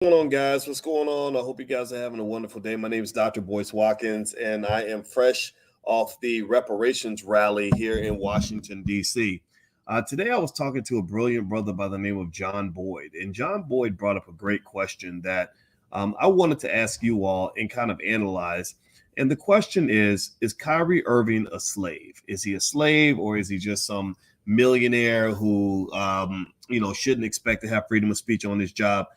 What's going on, guys? What's going on? I hope you guys are having a wonderful day. My name is Dr. Boyce Watkins, and I am fresh off the reparations rally here in Washington, D.C. Today, I was talking to a brilliant brother by the name of John Boyd, and John Boyd brought up a great question that I wanted to ask you all and kind of analyze. And the question is Kyrie Irving a slave? Is he a slave, or is he just some millionaire who, shouldn't expect to have freedom of speech on his job?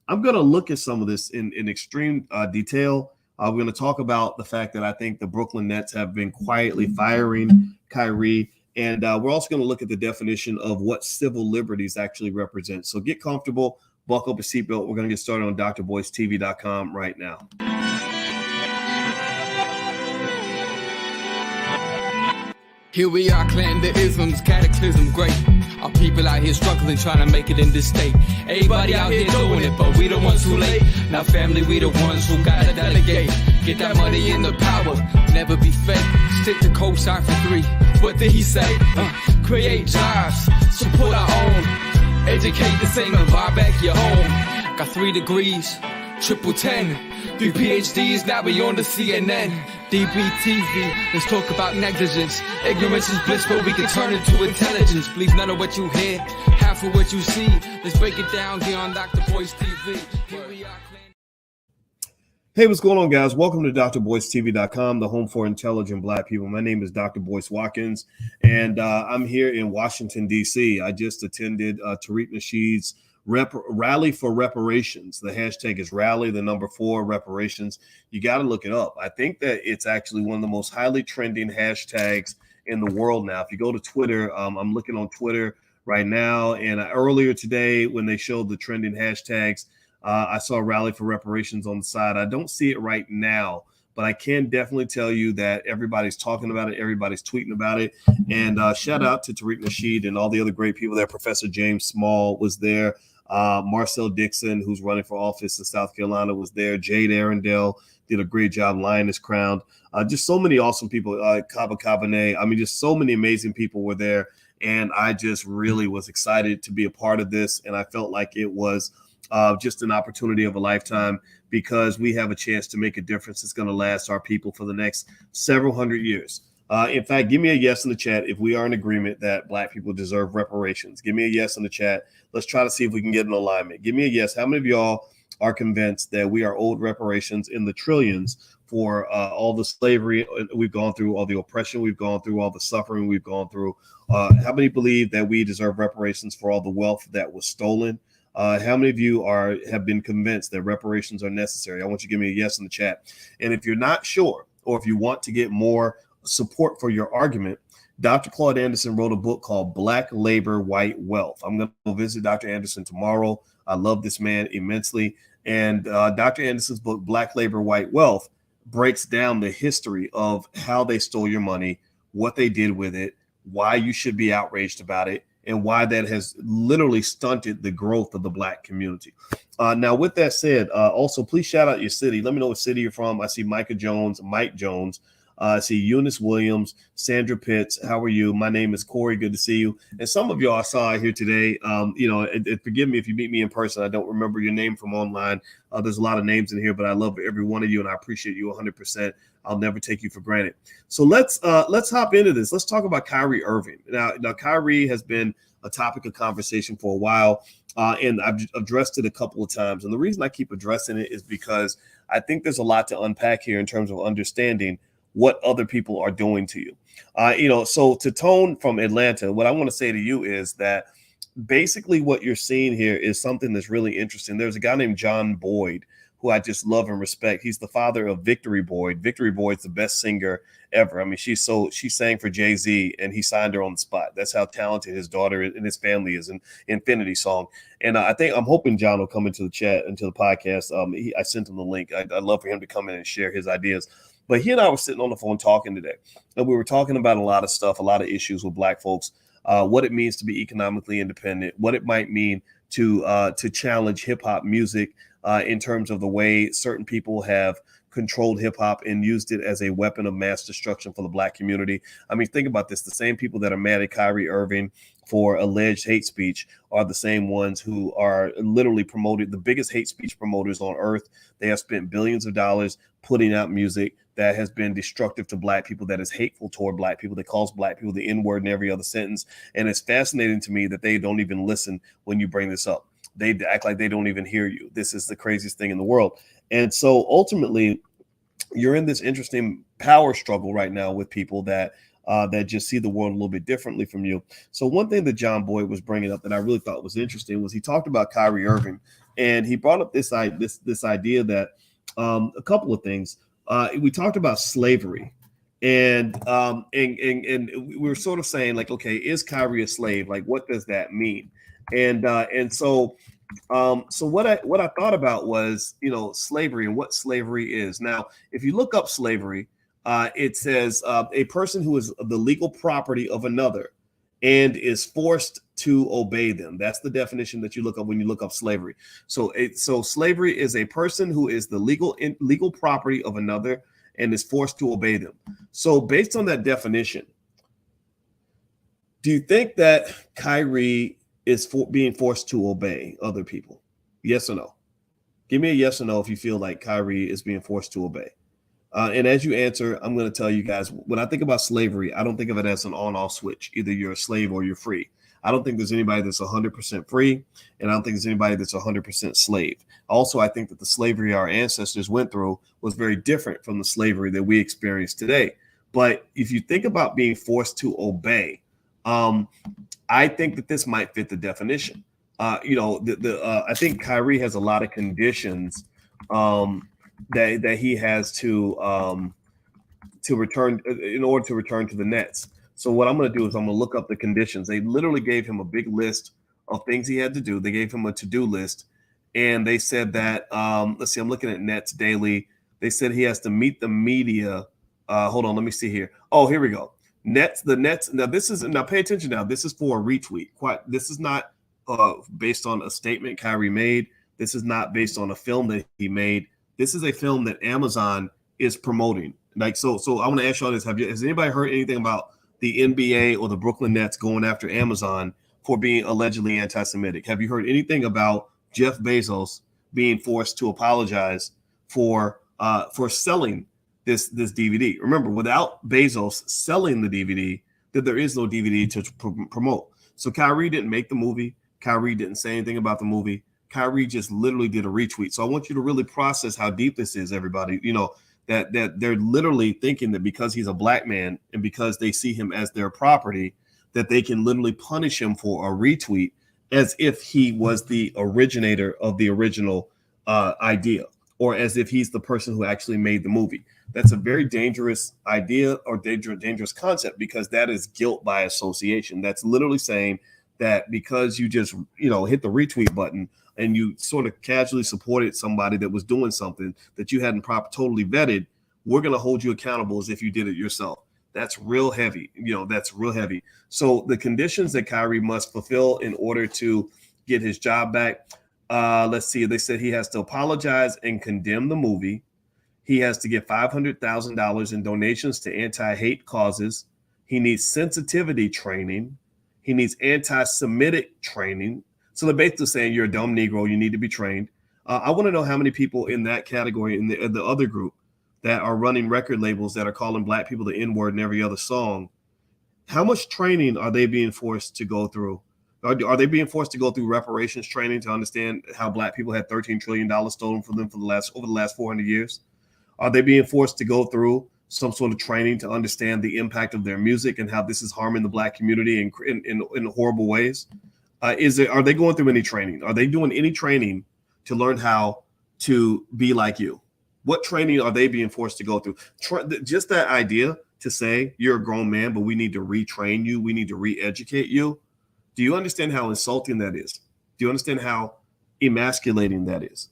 I'm going to look at some of this in extreme detail. We're going to talk about the fact that I think the Brooklyn Nets have been quietly firing Kyrie. And we're also going to look at the definition of what civil liberties actually represent. So get comfortable, buckle up your seatbelt. We're going to get started on drboycetv.com right now. Here we are, clan the isms, cataclysm great. Our people out here struggling, trying to make it in this state. Everybody out here doing it, but we the ones who late. Now family, we the ones who gotta delegate. Get that money in the power, never be fake. Stick to cosign for 3. What did he say? Create jobs, support our own. Educate the same and buy back your home. Got 3 degrees, triple 10. 3 PhDs, now we on the CNN. DBTV, let's talk about negligence. Ignorance is bliss, but we can turn it to intelligence. Believe none of what you hear, half of what you see. Let's break it down here on Dr. Boyce TV. Here we are. Hey, what's going on, guys? Welcome to drboycetv.com, the home for intelligent Black people. My name is Dr. Boyce Watkins, and I'm here in Washington, D.C. I just attended Tariq Nasheed's rally for reparations. The hashtag is rally, the number 4 reparations. You got to look it up. I think that it's actually one of the most highly trending hashtags in the world now. If you go to Twitter, I'm looking on Twitter right now, and earlier today when they showed the trending hashtags, I saw rally for reparations on the side. I don't see it right now, but I can definitely tell you that everybody's talking about it. Everybody's tweeting about it. And shout out to Tariq Nasheed and all the other great people there. Professor James Small was there. Marcel Dixon, who's running for office in South Carolina, was there. Jade Arendelle did a great job. Lioness Crowned. Just so many awesome people. Kaba Kabane. I mean, just so many amazing people were there. And I just really was excited to be a part of this. And I felt like it was just an opportunity of a lifetime, because we have a chance to make a difference that's going to last our people for the next several hundred years. In fact, give me a yes in the chat if we are in agreement that Black people deserve reparations. Give me a yes in the chat. Let's try to see if we can get an alignment. Give me a yes. How many of y'all are convinced that we are owed reparations in the trillions for all the slavery we've gone through, all the oppression we've gone through, all the suffering we've gone through? How many believe that we deserve reparations for all the wealth that was stolen? How many of you have been convinced that reparations are necessary? I want you to give me a yes in the chat. And if you're not sure, or if you want to get more support for your argument, Dr. Claude Anderson wrote a book called Black Labor, White Wealth. I'm going to go visit Dr. Anderson tomorrow. I love this man immensely. And Dr. Anderson's book, Black Labor, White Wealth, breaks down the history of how they stole your money, what they did with it, why you should be outraged about it, and why that has literally stunted the growth of the Black community. Now, with that said, also, please shout out your city. Let me know what city you're from. I see Mike Jones. I see Eunice Williams, Sandra Pitts. How are you? My name is Corey. Good to see you. And some of y'all I saw here today. Forgive me if you meet me in person. I don't remember your name from online. There's a lot of names in here, but I love every one of you, and I appreciate you 100%. I'll never take you for granted. So let's hop into this. Let's talk about Kyrie Irving. Now Kyrie has been a topic of conversation for a while, and I've addressed it a couple of times. And the reason I keep addressing it is because I think there's a lot to unpack here in terms of understanding what other people are doing to you. So to Tone from Atlanta, what I want to say to you is that basically what you're seeing here is something that's really interesting. There's a guy named John Boyd who I just love and respect. He's the father of Victory Boyd. Victory Boyd's the best singer ever. I mean, she sang for Jay-Z and he signed her on the spot. That's how talented his daughter and his family is in Infinity Song. And I'm hoping John will come into the chat, into the podcast. I sent him the link. I'd love for him to come in and share his ideas. But he and I were sitting on the phone talking today, and we were talking about a lot of stuff, a lot of issues with Black folks, what it means to be economically independent, what it might mean to challenge hip hop music in terms of the way certain people have controlled hip hop and used it as a weapon of mass destruction for the Black community. I mean, think about this. The same people that are mad at Kyrie Irving for alleged hate speech are the same ones who are literally promoted, the biggest hate speech promoters on earth. They have spent billions of dollars putting out music that has been destructive to Black people, that is hateful toward Black people, that calls Black people the N-word in every other sentence. And it's fascinating to me that they don't even listen when you bring this up. They act like they don't even hear you. This is the craziest thing in the world. And so ultimately, you're in this interesting power struggle right now with people that just see the world a little bit differently from you. So one thing that John Boyd was bringing up that I really thought was interesting was he talked about Kyrie Irving, and he brought up this idea that a couple of things. We talked about slavery, and we were sort of saying like, okay, is Kyrie a slave? Like, what does that mean? So what I thought about was, slavery and what slavery is. Now, if you look up slavery, it says a person who is the legal property of another and is forced to obey them. That's the definition that you look up when you look up slavery. So slavery is a person who is the legal property of another and is forced to obey them. So based on that definition, do you think that Kyrie is being forced to obey other people? Yes or no? Give me a yes or no if you feel like Kyrie is being forced to obey. And as you answer, I'm going to tell you guys, when I think about slavery, I don't think of it as an on-off switch. Either you're a slave or you're free. I don't think there's anybody that's 100% free, and I don't think there's anybody that's 100% slave. Also, I think that the slavery our ancestors went through was very different from the slavery that we experience today. But if you think about being forced to obey, I think that this might fit the definition. I think Kyrie has a lot of conditions that he has to return in order to return to the Nets. So what I'm going to do is I'm going to look up the conditions. They literally gave him a big list of things he had to do. They gave him a to-do list, and they said that let's see, I'm looking at Nets Daily. They said he has to meet the media. Hold on, let me see here. Oh, here we go. The Nets. Now pay attention. Now this is for a retweet. This is not based on a statement Kyrie made. This is not based on a film that he made. This is a film that Amazon is promoting. Like so I want to ask y'all this: has anybody heard anything about the NBA or the Brooklyn Nets going after Amazon for being allegedly anti-Semitic? Have you heard anything about Jeff Bezos being forced to apologize for selling this DVD? Remember, without Bezos selling the DVD, that there is no DVD to promote. So Kyrie didn't make the movie. Kyrie didn't say anything about the movie. Kyrie just literally did a retweet. So I want you to really process how deep this is, everybody. That they're literally thinking that because he's a Black man and because they see him as their property, that they can literally punish him for a retweet as if he was the originator of the original idea, or as if he's the person who actually made the movie. That's a very dangerous idea or dangerous concept, because that is guilt by association. That's literally saying that because you just, hit the retweet button and you sort of casually supported somebody that was doing something that you hadn't totally vetted, we're going to hold you accountable as if you did it yourself. That's real heavy. That's real heavy. So the conditions that Kyrie must fulfill in order to get his job back, let's see. They said he has to apologize and condemn the movie. He has to get $500,000 in donations to anti-hate causes. He needs sensitivity training. He needs anti-Semitic training. So they're basically saying you're a dumb Negro, you need to be trained. I want to know how many people in that category, in the other group, that are running record labels that are calling Black people the N-word in every other song. How much training are they being forced to go through? Are they being forced to go through reparations training to understand how Black people had $13 trillion stolen from them over the last 400 years? Are they being forced to go through some sort of training to understand the impact of their music and how this is harming the Black community in horrible ways? Are they going through any training? Are they doing any training to learn how to be like you? What training are they being forced to go through? Just that idea to say you're a grown man, but we need to retrain you. We need to re-educate you. Do you understand how insulting that is? Do you understand how emasculating that is?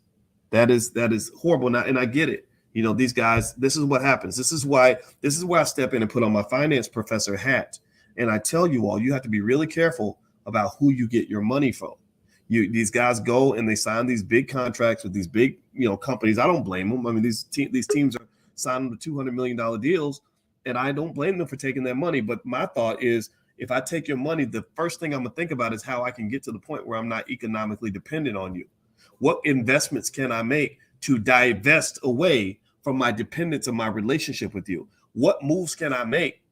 That is horrible. Now, and I get it. These guys, this is what happens. This is why I step in and put on my finance professor hat. And I tell you all, you have to be really careful about who you get your money from. These guys go and they sign these big contracts with these big, companies. I don't blame them. I mean, these teams are signing the $200 million deals, and I don't blame them for taking that money. But my thought is, if I take your money, the first thing I'm gonna think about is how I can get to the point where I'm not economically dependent on you. What investments can I make to divest away from my dependence of my relationship with you? What moves can I make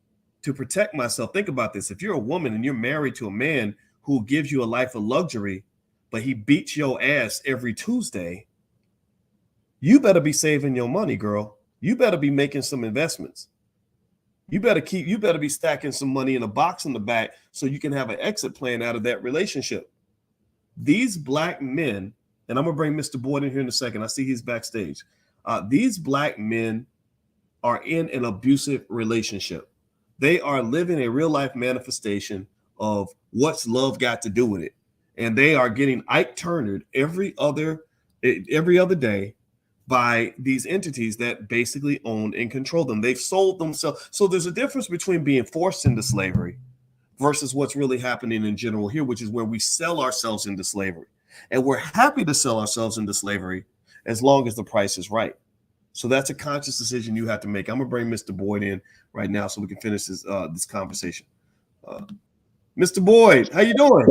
to protect myself? Think about this. If you're a woman and you're married to a man who gives you a life of luxury, but he beats your ass every Tuesday, you better be saving your money, girl. You better be making some investments. You better be stacking some money in a box in the back so you can have an exit plan out of that relationship. These black men, and I'm gonna bring Mr. Boyd in here in a second. I see he's backstage. These black men are in an abusive relationship. They are living a real life manifestation of what's love got to do with it. And they are getting Ike Turnered every other day by these entities that basically own and control them. They've sold themselves. So there's a difference between being forced into slavery versus what's really happening in general here, which is where we sell ourselves into slavery. And we're happy to sell ourselves into slavery as long as the price is right. So that's a conscious decision you have to make. I'm gonna bring Mr. Boyd in right now so we can finish this conversation. Mr. Boyd, how you doing?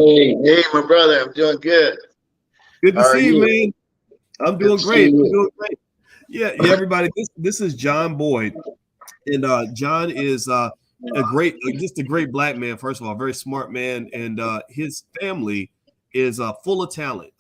Hey, my brother, I'm doing good. Good to see you, man. I'm doing great. Yeah, everybody. This is John Boyd, and John is just a great black man. First of all, very smart man, and his family is full of talent.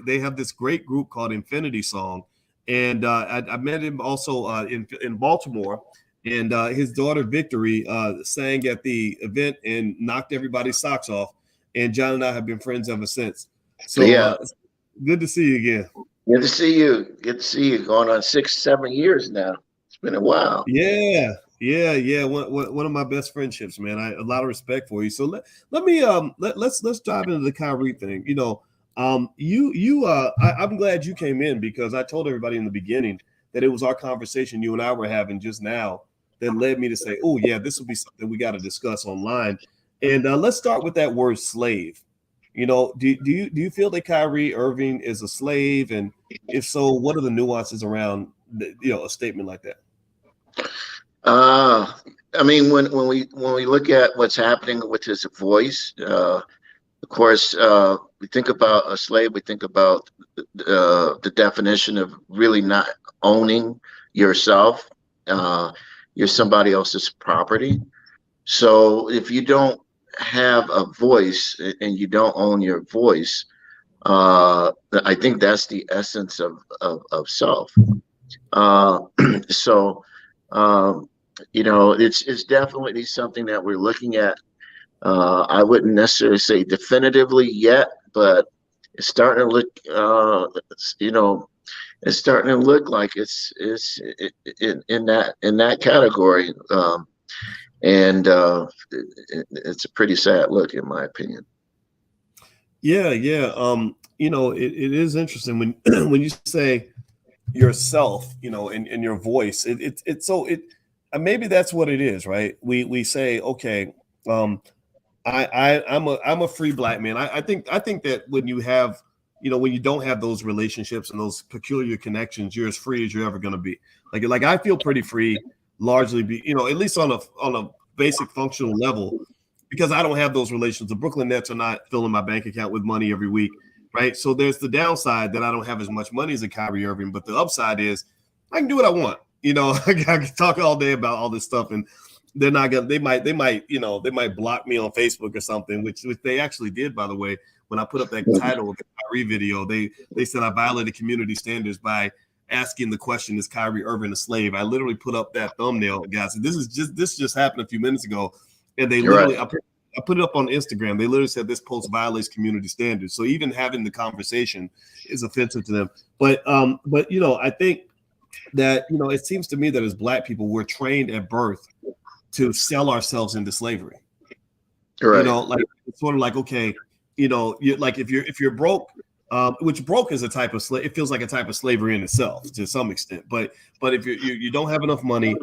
They have this great group called Infinity Song, and I met him also in Baltimore, and his daughter Victory sang at the event and knocked everybody's socks off. And John and I have been friends ever since. So yeah, good to see you again. Good to see you. Good to see you. Going on 6-7 years now. It's been a while. Yeah. One of my best friendships, man. A lot of respect for you. So let's dive into the Kyrie thing. You know, I'm glad you came in because I told everybody in the beginning that it was our conversation you and I were having just now that led me to say, oh yeah, this will be something we got to discuss online. And let's start with that word slave. You know, do you feel that Kyrie Irving is a slave? And if so, what are the nuances around a statement like that? I mean, when we look at what's happening with his voice, of course, we think about a slave. We think about the definition of really not owning yourself. You're somebody else's property. So if you don't have a voice and you don't own your voice, I think that's the essence of self. It's definitely something that we're looking at. I wouldn't necessarily say definitively yet, but it's starting to look, it's starting to look like it's in that category. And it's a pretty sad look, in my opinion. Yeah. It is interesting when when you say yourself, and your voice. Maybe that's what it is, right? We say, okay, I'm a free black man. I think that when you have, when you don't have those relationships and those peculiar connections, you're as free as you're ever going to be. Like I feel pretty free. Largely at least on a basic functional level, because I don't have those relations. The Brooklyn Nets are not filling my bank account with money every week, right? So there's the downside that I don't have as much money as a Kyrie Irving, but the upside is I can do what I want. I can talk all day about all this stuff, and they're not gonna. They might block me on Facebook or something, which they actually did, by the way. When I put up that title of the Kyrie video, they said I violated community standards by asking the question, is Kyrie Irving a slave? I literally put up that thumbnail, guys. This just happened a few minutes ago, and they literally, right. I put it up on Instagram. They literally said this post violates community standards. So even having the conversation is offensive to them. But I think that it seems to me that as black people, we're trained at birth to sell ourselves into slavery. Right. Like it's sort of like, okay, like if you're broke. Which broke is a type of slave. It feels like a type of slavery in itself to some extent. But if you don't have enough money,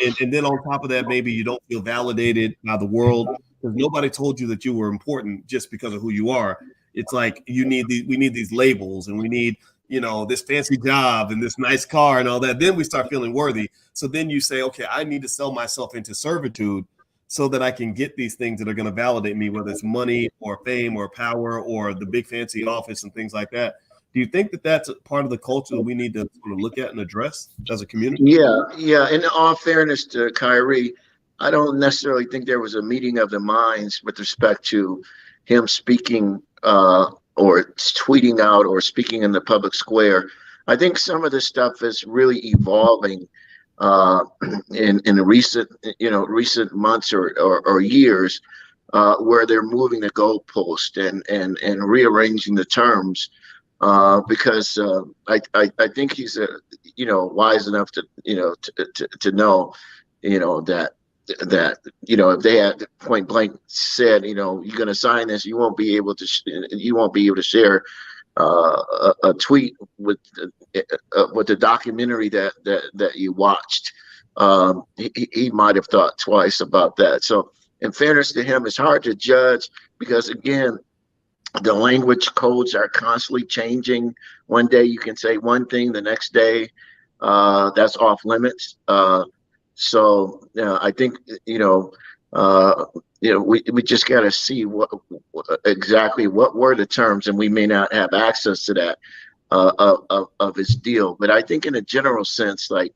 and then on top of that, maybe you don't feel validated by the world because nobody told you that you were important just because of who you are. It's like we need these labels, and we need this fancy job and this nice car and all that. Then we start feeling worthy. So then you say, okay, I need to sell myself into servitude so that I can get these things that are going to validate me, whether it's money or fame or power or the big fancy office and things like that. Do you think that that's part of the culture that we need to sort of look at and address as a community? Yeah. In all fairness to Kyrie, I don't necessarily think there was a meeting of the minds with respect to him speaking or tweeting out or speaking in the public square. I think some of this stuff is really evolving in recent months or years, where they're moving the goalpost and rearranging the terms, because I think he's wise enough to know that if they had point blank said, you're going to sign this, you won't be able to share a tweet with the documentary that you watched. He might have thought twice about that. So in fairness to him, it's hard to judge because, again, the language codes are constantly changing. One day you can say one thing, the next day that's off limits. So I think we just got to see what exactly what were the terms, and we may not have access to that of his deal. But I think in a general sense, like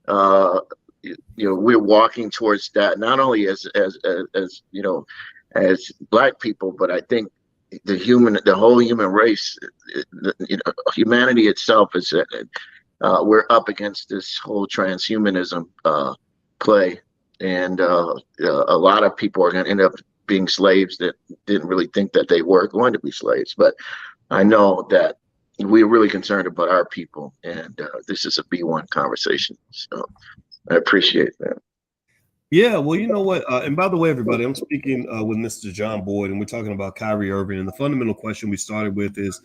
we're walking towards that, not only as Black people, but I think the whole human race, humanity itself is. We're up against this whole transhumanism play, and a lot of people are going to end up being slaves that didn't really think that they were going to be slaves. But I know that we're really concerned about our people, and this is a B1 conversation. So I appreciate that. Yeah, well, you know what? And by the way, everybody, I'm speaking with Mr. John Boyd, and we're talking about Kyrie Irving. And the fundamental question we started with is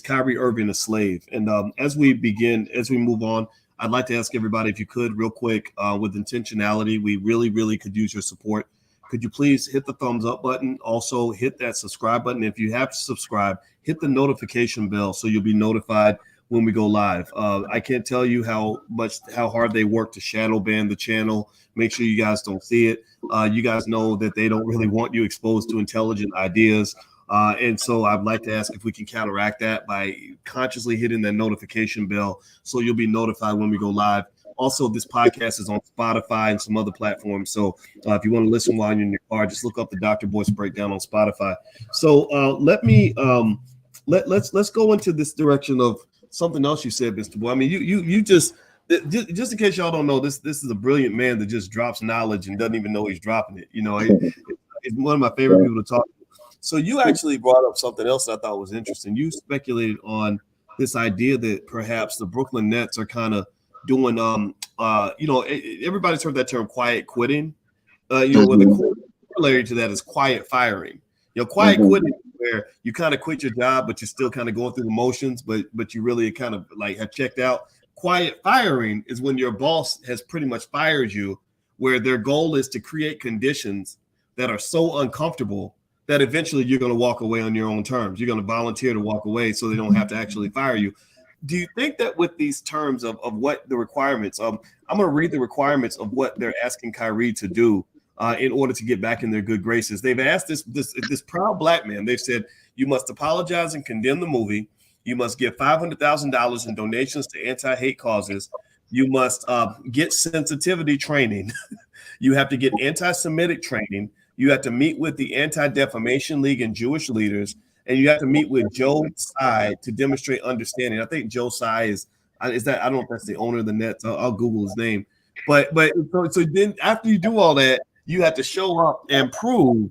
Kyrie Irving a slave? And as we move on, I'd like to ask everybody, if you could, real quick, with intentionality, we really, really could use your support. Could you please hit the thumbs up button? Also, hit that subscribe button. If you have to subscribe, hit the notification bell so you'll be notified when we go live. I can't tell you how hard they work to shadow ban the channel. Make sure you guys don't see it. You guys know that they don't really want you exposed to intelligent ideas. And so I'd like to ask if we can counteract that by consciously hitting that notification bell so you'll be notified when we go live. Also, this podcast is on Spotify and some other platforms. So if you want to listen while you're in your car, just look up the Dr. Boyce Breakdown on Spotify. So let's go into this direction of something else you said, Mr. Boy. I mean, you just in case y'all don't know, this is a brilliant man that just drops knowledge and doesn't even know he's dropping it. It's one of my favorite people to talk to. So you actually brought up something else that I thought was interesting. You speculated on this idea that perhaps the Brooklyn Nets are kind of doing, everybody's heard that term, quiet quitting. Where the corollary to that is quiet firing. Quiet quitting, where you kind of quit your job, but you're still kind of going through the motions, but you really kind of like have checked out. Quiet firing is when your boss has pretty much fired you, where their goal is to create conditions that are so uncomfortable that eventually you're going to walk away on your own terms. You're going to volunteer to walk away so they don't have to actually fire you. Do you think that with these terms of what the requirements, I'm going to read the requirements of what they're asking Kyrie to do in order to get back in their good graces. They've asked this proud Black man, they've said, you must apologize and condemn the movie. You must give $500,000 in donations to anti-hate causes. You must get sensitivity training. You have to get anti-Semitic training. You have to meet with the Anti-Defamation League and Jewish leaders, and you have to meet with Joe Tsai to demonstrate understanding. I think Joe Tsai is that, I don't know if that's the owner of the Nets. I'll Google his name. But so then after you do all that, you have to show up and prove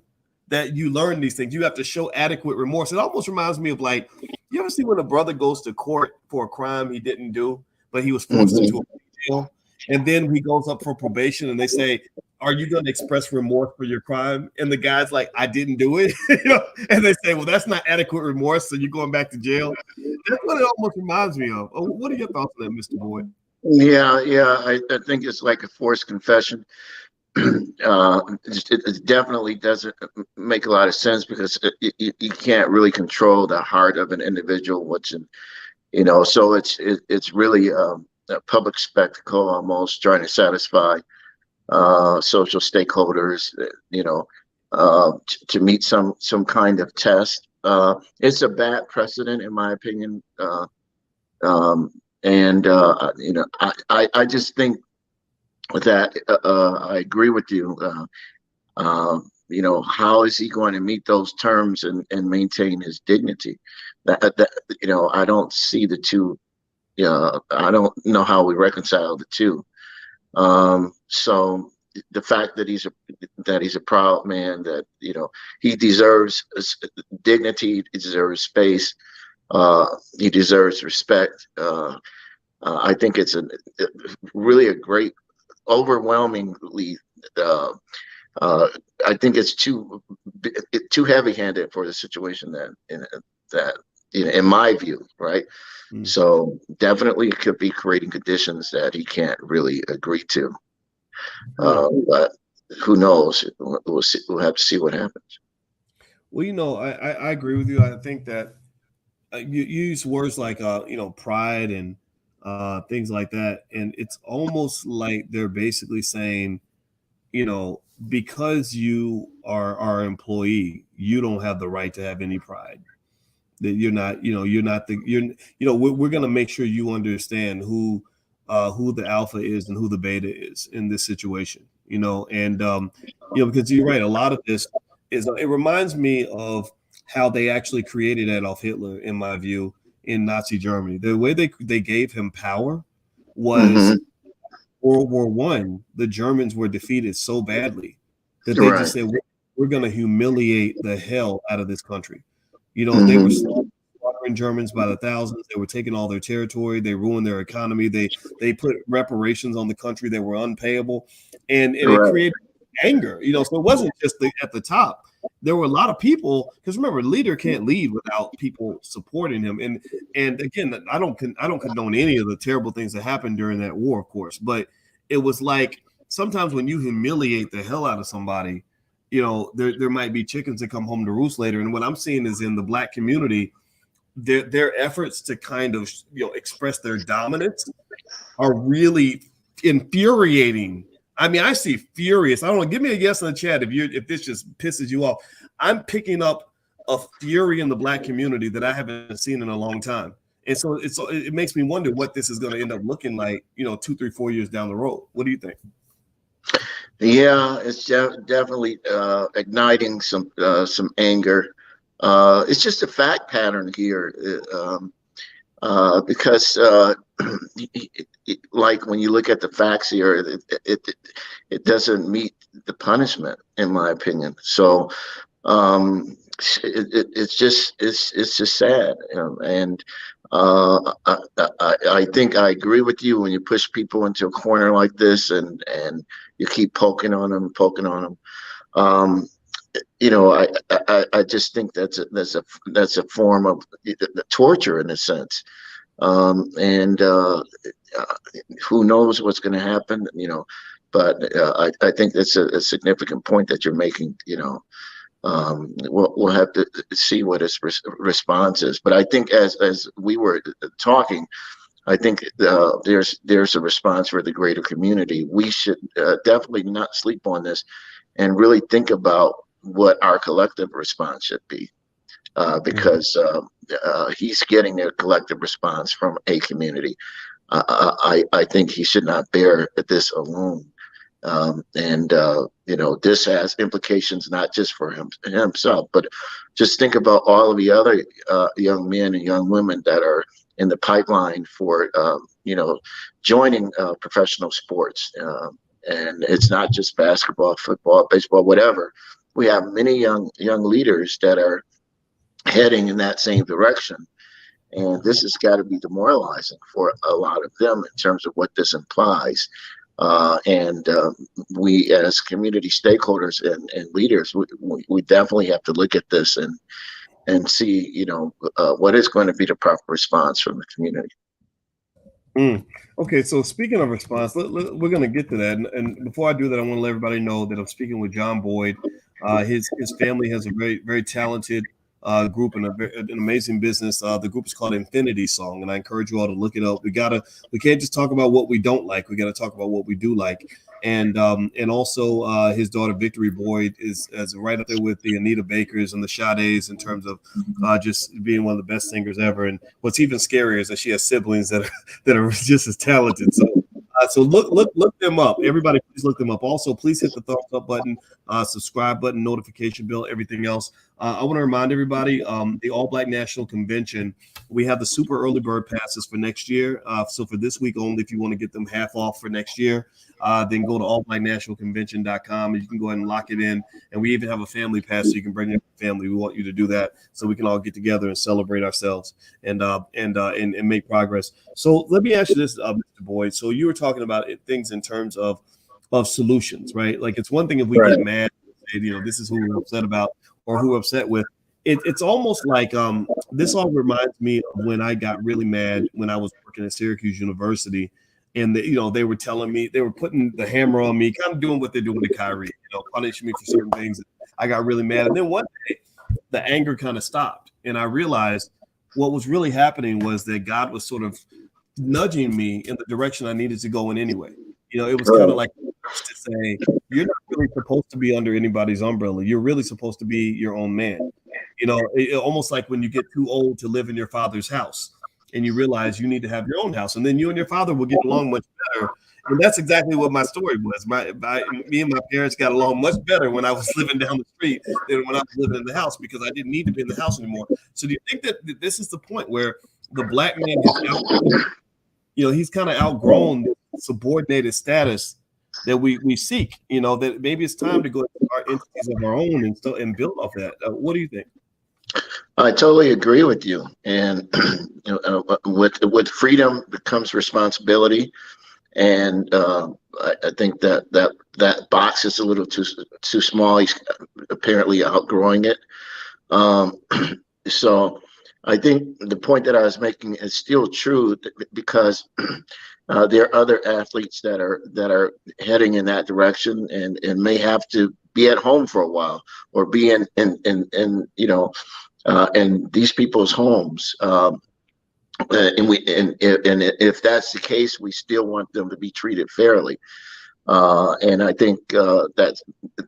that you learn these things. You have to show adequate remorse. It almost reminds me of, like, you ever see when a brother goes to court for a crime he didn't do, but he was forced into a jail, and then he goes up for probation, and they say, are you going to express remorse for your crime? And the guy's like, I didn't do it. And they say, well, that's not adequate remorse, so you're going back to jail. That's what it almost reminds me of. What are your thoughts on that, Mr. Boyd? Yeah, I think it's like a forced confession. It definitely doesn't make a lot of sense because you can't really control the heart of an individual. So it's really a public spectacle, almost trying to satisfy social stakeholders, to meet some kind of test. It's a bad precedent, in my opinion. I just think that I agree with you. How is he going to meet those terms and maintain his dignity? I don't see the two. I don't know how we reconcile the two. So the fact that he's a proud man, that he deserves dignity, he deserves space, he deserves respect. I think it's really a great, overwhelmingly. I think it's too heavy-handed for the situation that in my view, right? So definitely it could be creating conditions that he can't really agree to. But who knows? We'll see. We'll have to see what happens. Well, I agree with you. I think that you use words like pride and things like that, and it's almost like they're basically saying, because you are our employee, you don't have the right to have any pride. That you're not we're going to make sure you understand who the alpha is and who the beta is in this situation, because you're right. A lot of this it reminds me of how they actually created Adolf Hitler, in my view, in Nazi Germany. The way they gave him power was World War I. The Germans were defeated so badly that they just said, we're going to humiliate the hell out of this country. They were slaughtering Germans by the thousands. They were taking all their territory. They ruined their economy. They put reparations on the country that were unpayable, and it created anger. So it wasn't just at the top. There were a lot of people, because remember, a leader can't lead without people supporting him. And again, I don't condone any of the terrible things that happened during that war, of course, but it was like sometimes when you humiliate the hell out of somebody, there might be chickens that come home to roost later. And what I'm seeing is in the Black community, their efforts to kind of express their dominance are really infuriating. I mean, I see furious. I don't know. Give me a yes in the chat if this just pisses you off. I'm picking up a fury in the Black community that I haven't seen in a long time. And so it makes me wonder what this is going to end up looking like, 2, 3, 4 years down the road. What do you think? Yeah, it's definitely igniting some anger. It's just a fact pattern here, because like when you look at the facts here, it doesn't meet the punishment, in my opinion. So it's just sad, and I think I agree with you when you push people into a corner like this, and you keep poking on them. I just think that's a form of torture in a sense, and who knows what's going to happen, But I think that's a significant point that you're making. We'll have to see what his response is. But I think as we were talking, I think there's a response for the greater community. We should definitely not sleep on this and really think about what our collective response should be, because he's getting a collective response from a community. I think he should not bear this alone. This has implications not just for himself, but just think about all of the other young men and young women that are in the pipeline for joining professional sports. And it's not just basketball, football, baseball, whatever. We have many young leaders that are heading in that same direction. And this has got to be demoralizing for a lot of them in terms of what this implies. We as community stakeholders and leaders, we definitely have to look at this and see, what is going to be the proper response from the community. Okay, so speaking of response, we're going to get to that. And before I do that, I want to let everybody know that I'm speaking with John Boyd. His family has a very, very talented group and an amazing business. The group is called Infinity Song, and I encourage you all to look it up. We can't just talk about what we don't like. We got to talk about what we do like. and also his daughter Victory Boyd is right up there with the Anita Bakers and the Sade's in terms of just being one of the best singers ever. And what's even scarier is that she has siblings that are just as talented. So look them up. Everybody, please look them up. Also, please hit the thumbs up button, subscribe button, notification bell, everything else. I want to remind everybody, the All Black National Convention, we have the super early bird passes for next year. So for this week only, if you want to get them half off for next year, then go to allblacknationalconvention.com and you can go ahead and lock it in. And we even have a family pass, so you can bring your family. We want you to do that so we can all get together and celebrate ourselves and make progress. So let me ask you this, Mr. Boyd. So you were talking about things in terms of solutions, right? Like it's one thing if we get mad, and, this is who we're upset about or who we're upset with. It's almost like this all reminds me of when I got really mad when I was working at Syracuse University. And they were telling me, they were putting the hammer on me, kind of doing what they're doing to Kyrie, punishing me for certain things. I got really mad. And then one day, the anger kind of stopped. And I realized what was really happening was that God was sort of nudging me in the direction I needed to go in anyway. It was kind of like to say, you're not really supposed to be under anybody's umbrella. You're really supposed to be your own man. Almost like when you get too old to live in your father's house. And you realize you need to have your own house, and then you and your father will get along much better. And that's exactly what my story was. Me and my parents got along much better when I was living down the street than when I was living in the house because I didn't need to be in the house anymore. So do you think that this is the point where the black man he's kind of outgrown the subordinated status that we seek? That maybe it's time to go into our entities of our own and build off that. What do you think? I totally agree with you. And with freedom becomes responsibility. And I think that box is a little too small. He's apparently outgrowing it. So I think the point that I was making is still true because there are other athletes that are heading in that direction and may have to be at home for a while or be in these people's homes. And if that's the case, we still want them to be treated fairly. And I think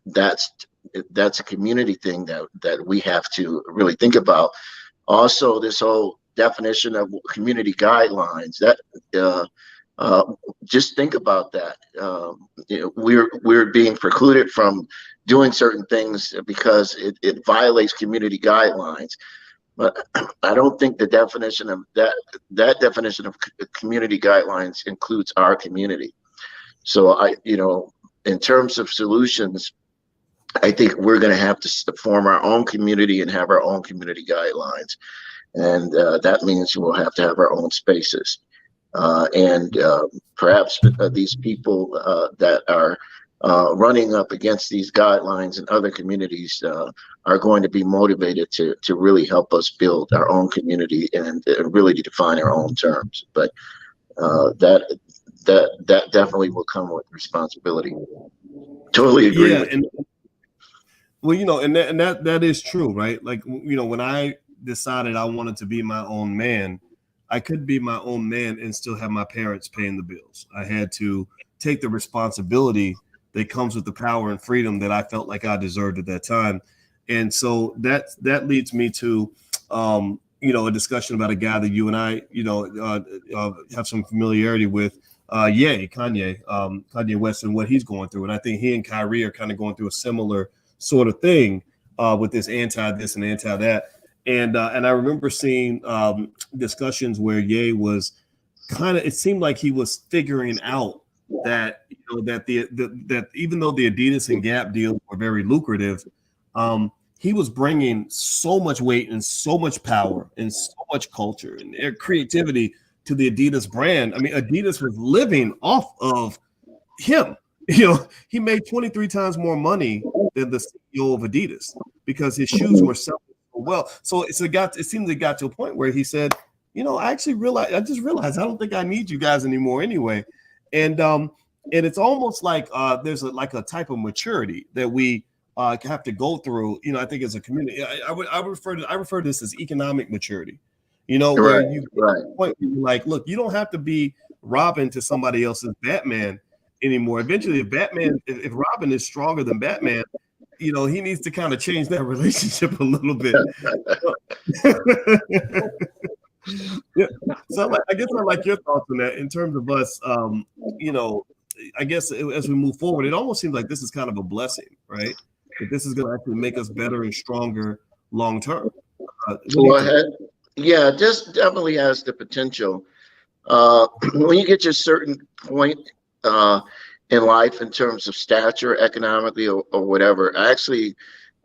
that's a community thing that we have to really think about. Also, this whole definition of community guidelines, that just think about that. We're being precluded from doing certain things because it violates community guidelines. But I don't think the definition of that definition of community guidelines includes our community. So in terms of solutions, I think we're going to have to form our own community and have our own community guidelines. And that means we'll have to have our own spaces. And perhaps these people that are running up against these guidelines in other communities are going to be motivated to really help us build our own community and really to define our own terms. But that definitely will come with responsibility. Totally agree. Yeah, and that is true, right? Like when I decided I wanted to be my own man, I could be my own man and still have my parents paying the bills. I had to take the responsibility that comes with the power and freedom that I felt like I deserved at that time. And so that leads me to, a discussion about a guy that you and I, have some familiarity with, Kanye West and what he's going through. And I think he and Kyrie are kind of going through a similar sort of thing with this anti-this and anti-that. And I remember seeing discussions where Ye was it seemed like he was figuring out that that even though the Adidas and Gap deals were very lucrative, he was bringing so much weight and so much power and so much culture and creativity to the Adidas brand. I mean, Adidas was living off of him. He made 23 times more money than the CEO of Adidas because his shoes were selling so well. So it seemed it got to a point where he said, I just realized I don't think I need you guys anymore anyway. And it's almost like there's a type of maturity that we have to go through. I think as a community, I refer to this as economic maturity. Where you get to the point where you're like, look, you don't have to be Robin to somebody else's Batman. anymore. Eventually, if Robin is stronger than Batman, he needs to kind of change that relationship a little bit. Yeah. So I guess I like your thoughts on that in terms of us. I guess as we move forward, it almost seems like this is kind of a blessing, right? That this is going to actually make us better and stronger long term. Yeah, this definitely has the potential. When you get to a certain point in life in terms of stature, economically or whatever, actually,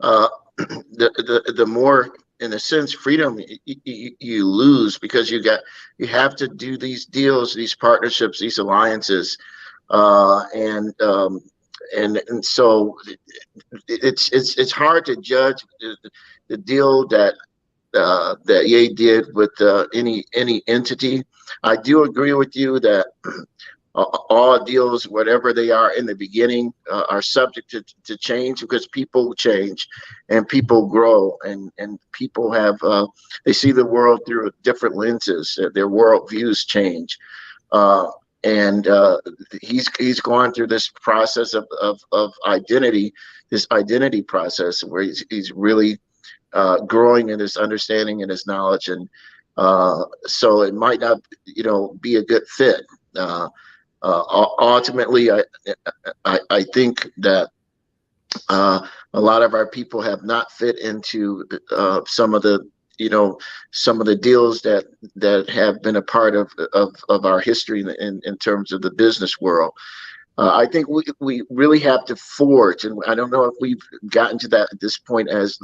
the more, in a sense, freedom you lose, because you have to do these deals, these partnerships, these alliances, and so it's hard to judge the deal that Ye did with any entity. I do agree with you that all deals, whatever they are in the beginning, are subject to change, because people change and people grow, and people have they see the world through different lenses. Their world views change, and he's gone through this process of identity, this identity process where he's really growing in his understanding and his knowledge, and so it might not be a good fit. Ultimately, I think that a lot of our people have not fit into some of the deals that have been a part of our history in terms of the business world. I think we really have to forge, and I don't know if we've gotten to that at this point as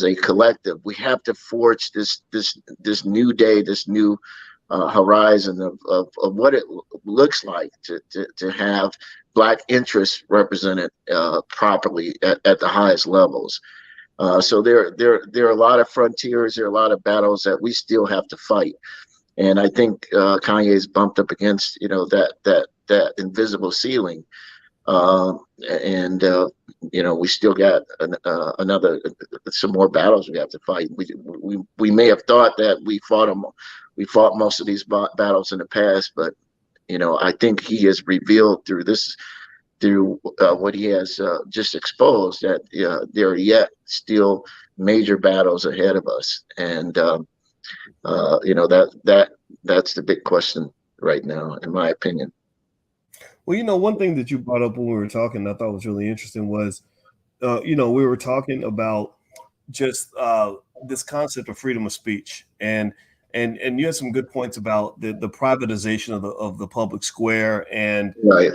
a collective. We have to forge this new day, this new horizon of what it looks like to have Black interests represented properly at the highest levels. So there are a lot of frontiers, there are a lot of battles that we still have to fight, and I think Kanye's bumped up against that invisible ceiling, and we still got some more battles we have to fight. We may have thought that we fought most of these battles in the past, but I think he has revealed through what he has just exposed that there are yet still major battles ahead of us, and that's the big question right now, in my opinion. Well, one thing that you brought up when we were talking, I thought was really interesting was, we were talking about just this concept of freedom of speech, and you had some good points about the privatization of the public square and right.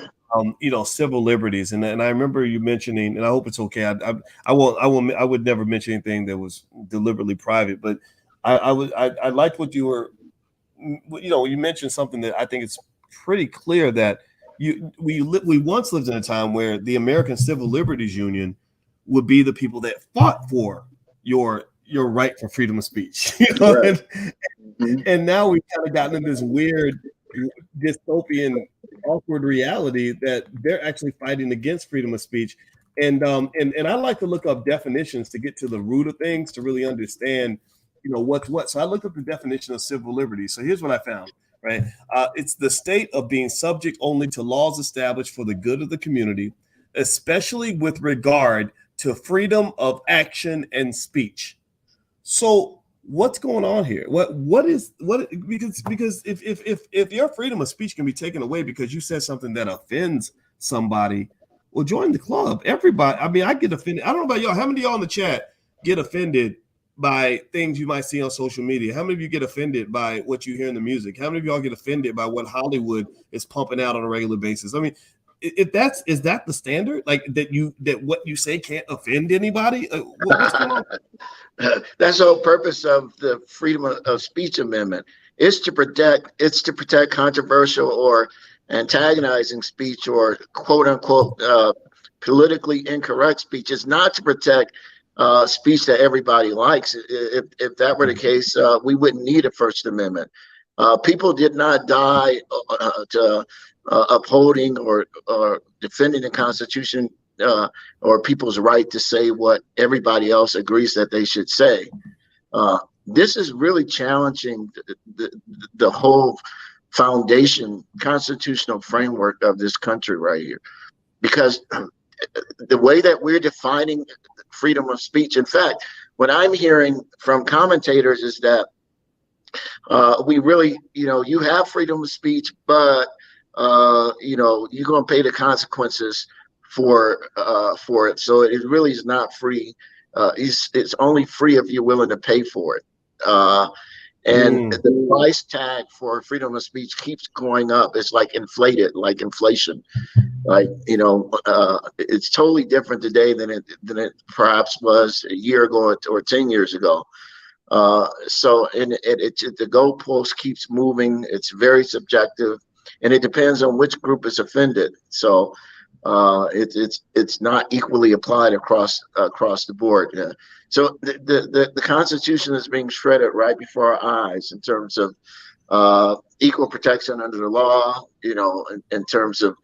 Civil liberties, and I remember you mentioning, and I hope it's okay. I would never mention anything that was deliberately private, but I liked what you were, you mentioned something that I think it's pretty clear that we once lived in a time where the American Civil Liberties Union would be the people that fought for your right for freedom of speech, Right. and now we've kind of gotten in this weird dystopian awkward reality that they're actually fighting against freedom of speech, and I like to look up definitions to get to the root of things to really understand what's what. So I looked up the definition of civil liberty. So here's what I found. Right, it's the state of being subject only to laws established for the good of the community, especially with regard to freedom of action and speech. So what's going on here? Because if your freedom of speech can be taken away because you said something that offends somebody, well, join the club. Everybody, I mean, I get offended. I don't know about y'all. How many of y'all in the chat get offended by things you might see on social media? How many of you get offended by what you hear in the music? How many of y'all get offended by what Hollywood is pumping out on a regular basis? I mean, is that the standard? Like that what you say can't offend anybody? What's going on? That's the whole purpose of the freedom of speech amendment. It's to protect controversial or antagonizing speech, or quote unquote politically incorrect speech. It's not to protect speech that everybody likes. If that were the case, we wouldn't need a First Amendment. People did not die to upholding or defending the Constitution or people's right to say what everybody else agrees that they should say. This is really challenging the whole constitutional framework of this country right here. Because the way that we're defining freedom of speech, in fact, what I'm hearing from commentators is that we really, you have freedom of speech, but you're going to pay the consequences for it. So it really is not free. It's only free if you're willing to pay for it. And the price tag for freedom of speech keeps going up. It's like inflated, like inflation. Like, it's totally different today than it perhaps was a year ago or 10 years ago. So the goalpost keeps moving. It's very subjective, and it depends on which group is offended. So it's not equally applied across the board. Yeah. So the Constitution is being shredded right before our eyes in terms of equal protection under the law. In terms of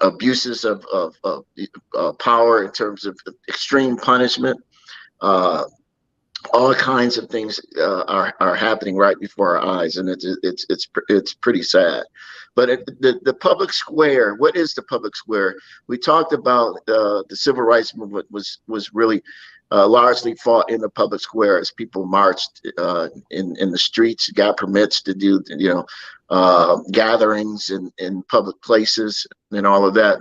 abuses of power, in terms of extreme punishment. All kinds of things are happening right before our eyes, and it's pretty sad. But the public square, what is the public square? We talked about the civil rights movement was really largely fought in the public square as people marched in the streets, got permits to do gatherings in public places and all of that.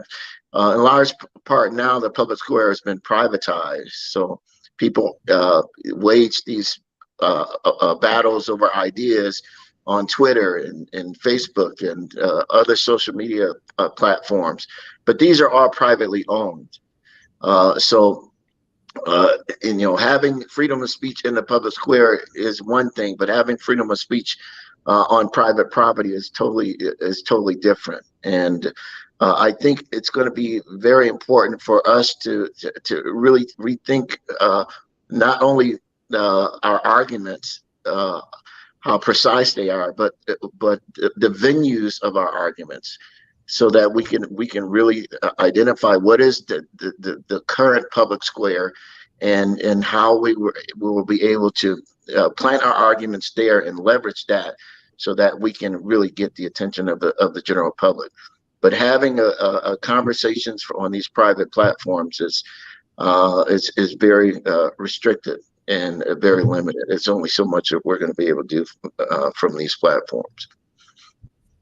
In large part now, the public square has been privatized. So people wage these battles over ideas on Twitter and Facebook and other social media platforms, but these are all privately owned. Having freedom of speech in the public square is one thing, but having freedom of speech on private property is totally different. And I think it's going to be very important for us to really rethink not only our arguments, how precise they are, but the venues of our arguments, so that we can really identify what is the current public square, and how we will be able to plant our arguments there and leverage that, so that we can really get the attention of the general public. But having a conversations on these private platforms is very restricted and very limited. It's only so much that we're going to be able to do from these platforms.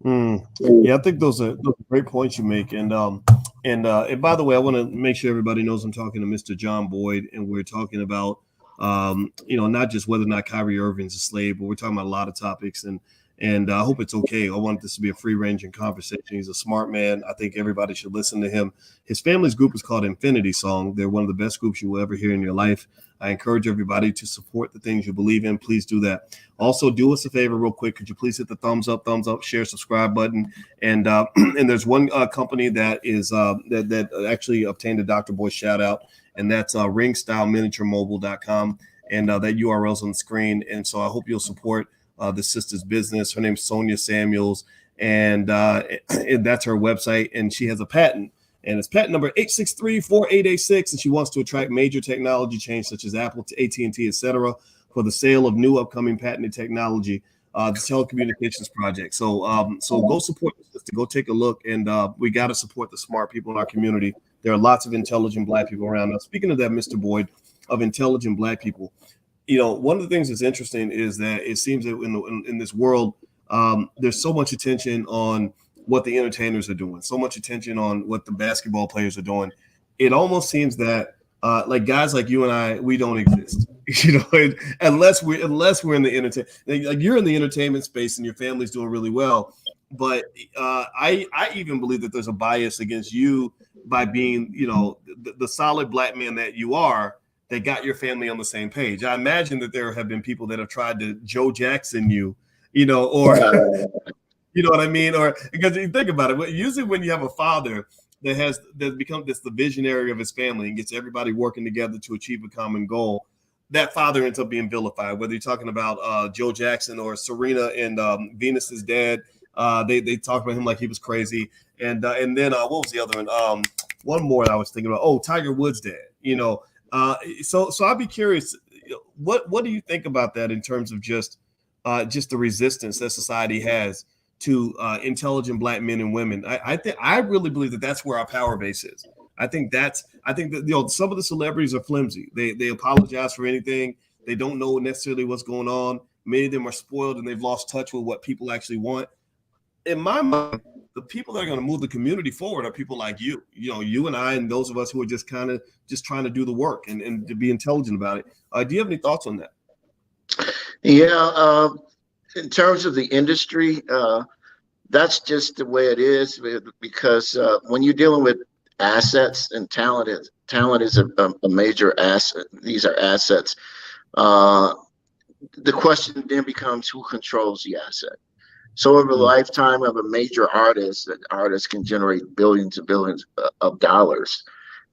Yeah, I think those are great points you make. And by the way, I want to make sure everybody knows I'm talking to Mr. John Boyd, and we're talking about not just whether or not Kyrie Irving's a slave, but we're talking about a lot of topics. And I hope it's okay. I want this to be a free-ranging conversation. He's a smart man. I think everybody should listen to him. His family's group is called Infinity Song. They're one of the best groups you will ever hear in your life. I encourage everybody to support the things you believe in. Please do that. Also, do us a favor real quick. Could you please hit the thumbs up, share, subscribe button? And and there's one company that is that actually obtained a Dr. Boyce shout out, and that's ringstyleminiaturemobile.com. And that URL is on the screen. And so I hope you'll support the sister's business. Her name's Sonia Samuels, and that's her website. And she has a patent, and it's patent number 8634886. And she wants to attract major technology change, such as Apple, AT&T, etc., for the sale of new upcoming patented technology, the telecommunications project. So go support the sister. Go take a look, and we got to support the smart people in our community. There are lots of intelligent Black people around. Now, speaking of that, Mr. Boyd, of intelligent Black people, one of the things that's interesting is that it seems that in this world, there's so much attention on what the entertainers are doing, so much attention on what the basketball players are doing. It almost seems that like guys like you and I, we don't exist, unless we're in the entertainment. Like you're in the entertainment space and your family's doing really well. But I even believe that there's a bias against you by being, the solid Black man that you are, that got your family on the same page. I imagine that there have been people that have tried to Joe Jackson you, or you know what I mean? Or because you think about it, usually when you have a father that become the visionary of his family and gets everybody working together to achieve a common goal, that father ends up being vilified. Whether you're talking about Joe Jackson or Serena and Venus's dad, they talk about him like he was crazy. And then what was the other one? One more I was thinking about. Oh, Tiger Woods' dad. So I'd be curious, what do you think about that in terms of just just the resistance that society has to intelligent Black men and women. I really believe that that's where our power base is. I think that some of the celebrities are flimsy. They apologize for anything. They don't know necessarily what's going on. Many of them are spoiled and they've lost touch with what people actually want. In my mind, the people that are going to move the community forward are people like you. You and I, and those of us who are just kind of just trying to do the work and to be intelligent about it. Do you have any thoughts on that? Yeah, in terms of the industry, that's just the way it is, because when you're dealing with assets, and talent is a major asset. These are assets. The question then becomes, who controls the asset? So over the lifetime of a major artist, an artist can generate billions and billions of dollars,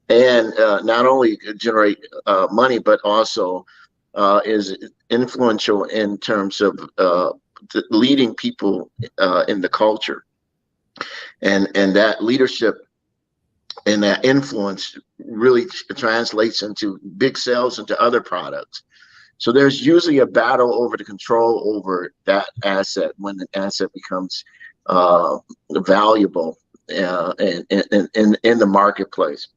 and not only generate money, but also is influential in terms of leading people in the culture, and that leadership and that influence really translates into big sales into other products. So there's usually a battle over the control over that asset when the asset becomes valuable in the marketplace.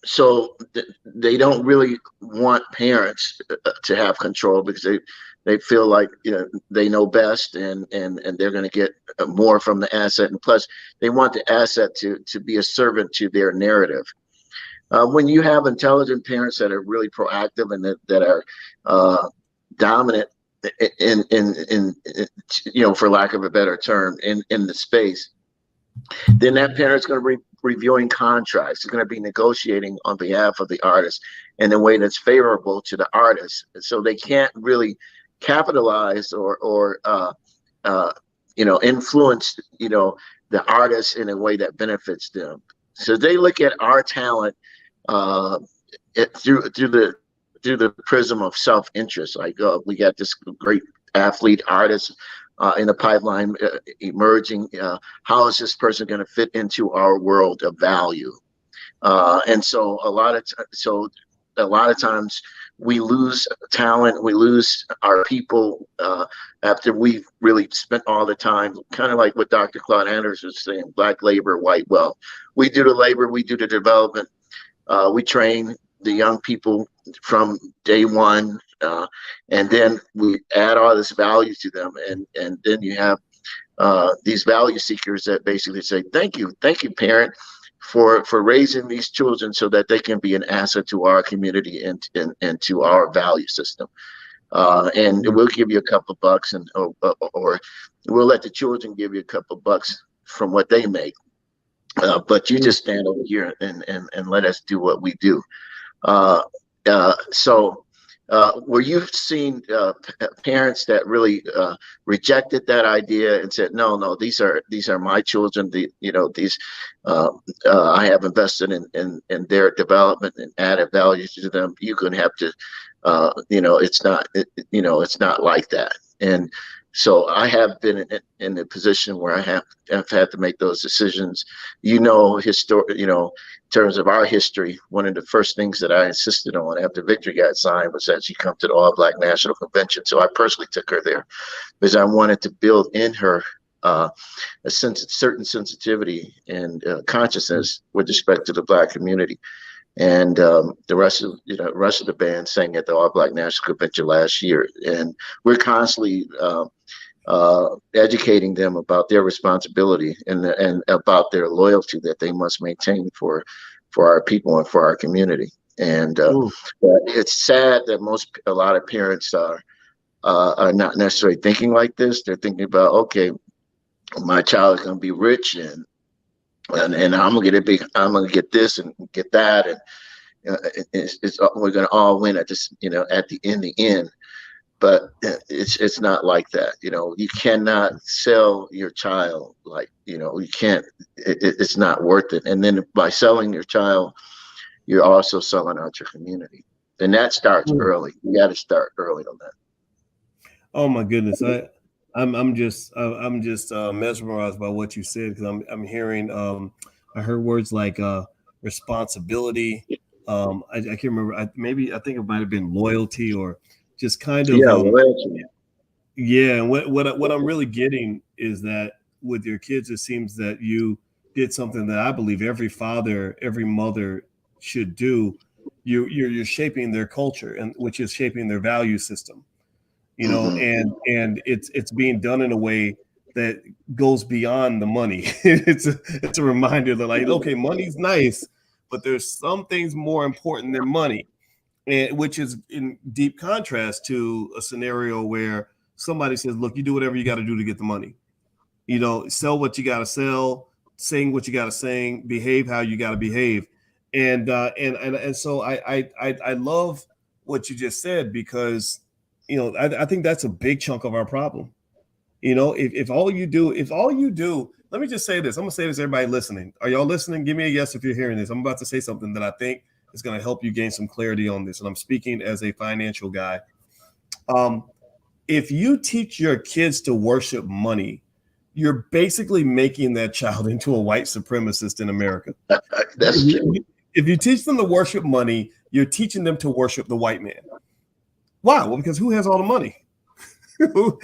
So they don't really want parents to have control, because they feel like they know best, and they're going to get more from the asset, and plus they want the asset to be a servant to their narrative. When you have intelligent parents that are really proactive and that are dominant in for lack of a better term, in the space, then that parent's going to be reviewing contracts. It's going to be negotiating on behalf of the artist in a way that's favorable to the artist. So they can't really capitalize or influence the artist in a way that benefits them. So they look at our talent through the prism of self-interest. Like, we got this great athlete artist in the pipeline emerging. How is this person going to fit into our world of value? And so a lot of times we lose talent, we lose our people after we've really spent all the time, kind of like what Dr. Claude Anderson was saying, black labor, white wealth. We do the labor, we do the development, we train the young people from day one, and then we add all this value to them, and then you have these value seekers that basically say, thank you parent, for raising these children so that they can be an asset to our community and to our value system. And we'll give you a couple of bucks, or we'll let the children give you a couple of bucks from what they make. But you just stand over here and let us do what we do. So where you've seen parents that really rejected that idea and said, no, these are my children. I have invested in their development and added value to them. You're going to have to, it's not like that. And so I have been in a position where I have had to make those decisions. In terms of our history, one of the first things that I insisted on after victory got signed was that she come to the All Black National Convention. So I personally took her there because I wanted to build in her a certain sensitivity and consciousness with respect to the Black community. And the rest of the band sang at the All Black National Convention last year, and we're constantly educating them about their responsibility and about their loyalty that they must maintain for our people and for our community. And it's sad that a lot of parents are not necessarily thinking like this. They're thinking about, okay, my child is going to be rich and I'm gonna get this and get that, and we're gonna all win at this, at the end. But it's not like that. You cannot sell your child, like, you can't. It's not worth it. And then by selling your child, you're also selling out your community, and that starts early. You got to start early on that. Oh my goodness, I'm just mesmerized by what you said, because I'm hearing I heard words like responsibility. I can't remember. I think it might have been loyalty, or just kind of Yeah, loyalty. yeah. And what I'm really getting is that with your kids, it seems that you did something that I believe every father, every mother should do. You're shaping their culture, and which is shaping their value system. You know, Mhm. and it's being done in a way that goes beyond the money. It's a reminder that, like, okay, money's nice, but there's some things more important than money, and which is in deep contrast to a scenario where somebody says, look, you do whatever you got to do to get the money. You know, sell what you got to sell, sing what you got to sing, behave how you got to behave. And so I love what you just said, because I think that's a big chunk of our problem. You know, if all you do, let me just say this. I'm gonna say this, everybody listening. Are y'all listening? Give me a yes if you're hearing this. I'm about to say something that I think is going to help you gain some clarity on this. And I'm speaking as a financial guy. If you teach your kids to worship money, you're basically making that child into a white supremacist in America. That's true. If you teach them to worship money, you're teaching them to worship the white man. Why? Well, because who has all the money? who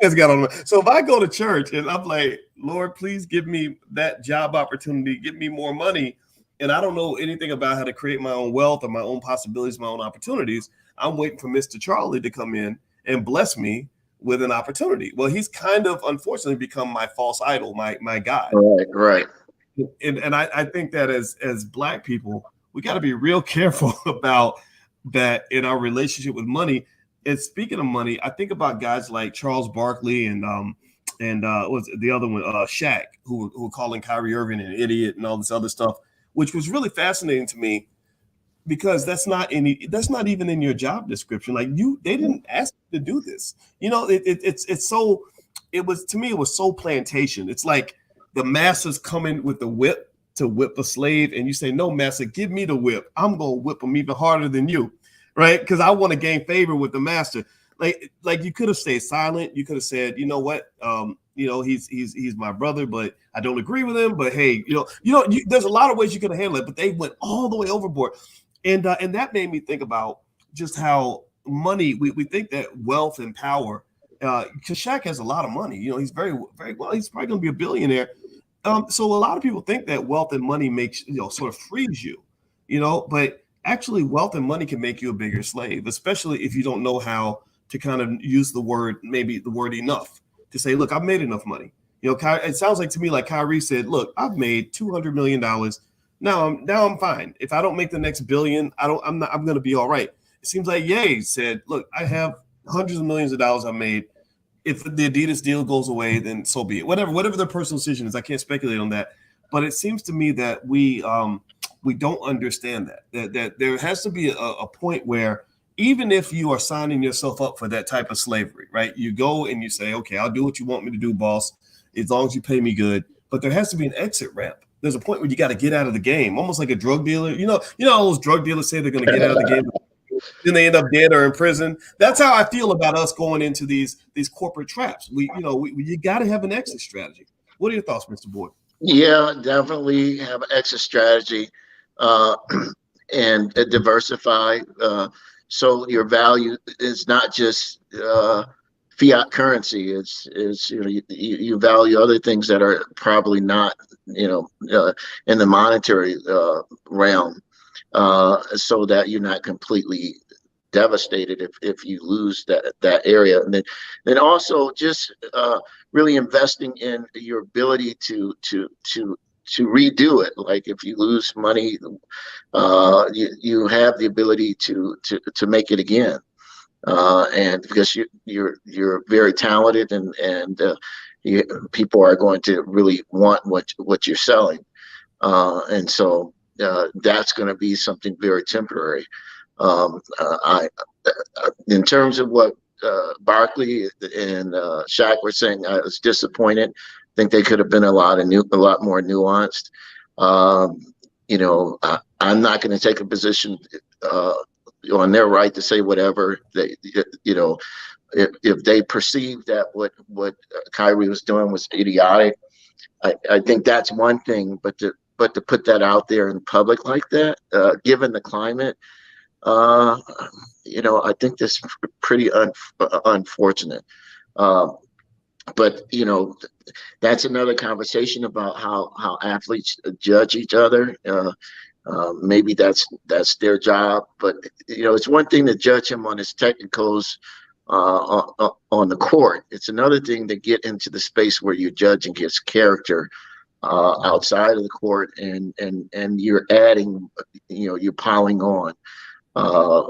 has got all the money? So if I go to church and I'm like, Lord, please give me that job opportunity, give me more money, and I don't know anything about how to create my own wealth or my own possibilities, my own opportunities, I'm waiting for Mr. Charlie to come in and bless me with an opportunity. Well, he's kind of unfortunately become my false idol, my God. Right. And I think that as Black people, we got to be real careful about that in our relationship with money. And speaking of money, I think about guys like Charles Barkley and what's the other one, Shaq, who were calling Kyrie Irving an idiot and all this other stuff, which was really fascinating to me, because that's not even in your job description. Like, they didn't ask you to do this. You know, it was so plantation. It's like the master's coming with the whip to whip a slave, and you say, no, master, give me the whip. I'm gonna whip him even harder than you, right? Because I want to gain favor with the master. Like you could have stayed silent. You could have said, you know what, he's my brother, but I don't agree with him. But hey, there's a lot of ways you could have handled it, but they went all the way overboard. And that made me think about just how money, we think that wealth and power, because Shaq has a lot of money. You know, he's very, very well. He's probably going to be a billionaire. So a lot of people think that wealth and money makes, sort of frees you, but actually wealth and money can make you a bigger slave, especially if you don't know how to kind of use the word enough to say, look, I've made enough money. It sounds like to me like Kyrie said, look, I've made $200 million. Now I'm fine. If I don't make the next billion, I'm going to be all right. It seems like Ye said, look, I have hundreds of millions of dollars I made. If the Adidas deal goes away, then so be it. Whatever their personal decision is, I can't speculate on that. But it seems to me that we don't understand that there has to be a point where, even if you are signing yourself up for that type of slavery, right? You go and you say, okay, I'll do what you want me to do, boss, as long as you pay me good. But there has to be an exit ramp. There's a point where you got to get out of the game, almost like a drug dealer. You know, all those drug dealers say they're going to get out of the game, then they end up dead or in prison. That's how I feel about us going into these corporate traps. You got to have an exit strategy. What are your thoughts, Mr. Boyd? Yeah, definitely have an exit strategy, and diversify. So your value is not just fiat currency. It's you value other things that are probably not in the monetary realm, so that you're not completely devastated if you lose that area. And then also just really investing in your ability to redo it. Like if you lose money, you have the ability to make it again. And because you're very talented, and people are going to really want what you're selling, and so that's going to be something very temporary. In terms of what Barkley and Shaq were saying, I was disappointed. I think they could have been a lot more nuanced. I'm not going to take a position on their right to say whatever they, if they perceive that what Kyrie was doing was idiotic, I think that's one thing. But to put that out there in public like that, given the climate, Uh, I think that's pretty unfortunate. Uh, but that's another conversation about how athletes judge each other. Maybe that's their job, but it's one thing to judge him on his technicals on the court. It's another thing to get into the space where you're judging his character outside of the court, and you're adding, you're piling on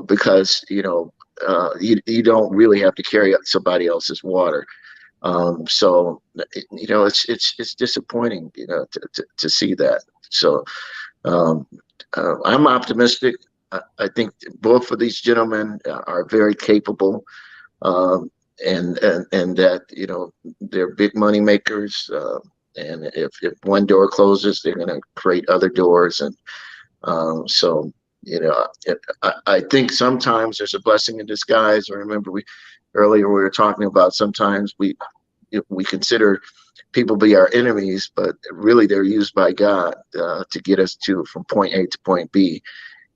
because you don't really have to carry somebody else's water. So it's disappointing, to see that. So I'm optimistic. I think both of these gentlemen are very capable, and that they're big money makers. And if one door closes, they're going to create other doors, and so I think sometimes there's a blessing in disguise. I remember earlier we were talking about sometimes we consider people be our enemies, but really they're used by God to get us from point A to point B.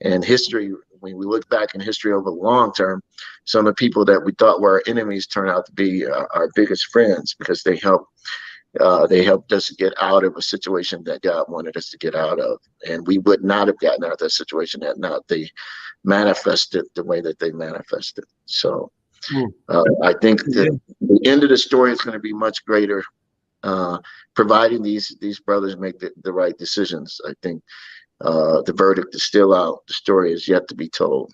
And history, when we look back in history over the long term, some of the people that we thought were our enemies turn out to be our biggest friends, because they helped us get out of a situation that God wanted us to get out of. And we would not have gotten out of that situation had not they manifested the way that they manifested. So I think that the end of the story is going to be much greater, providing these brothers make the right decisions. I think the verdict is still out. The story is yet to be told.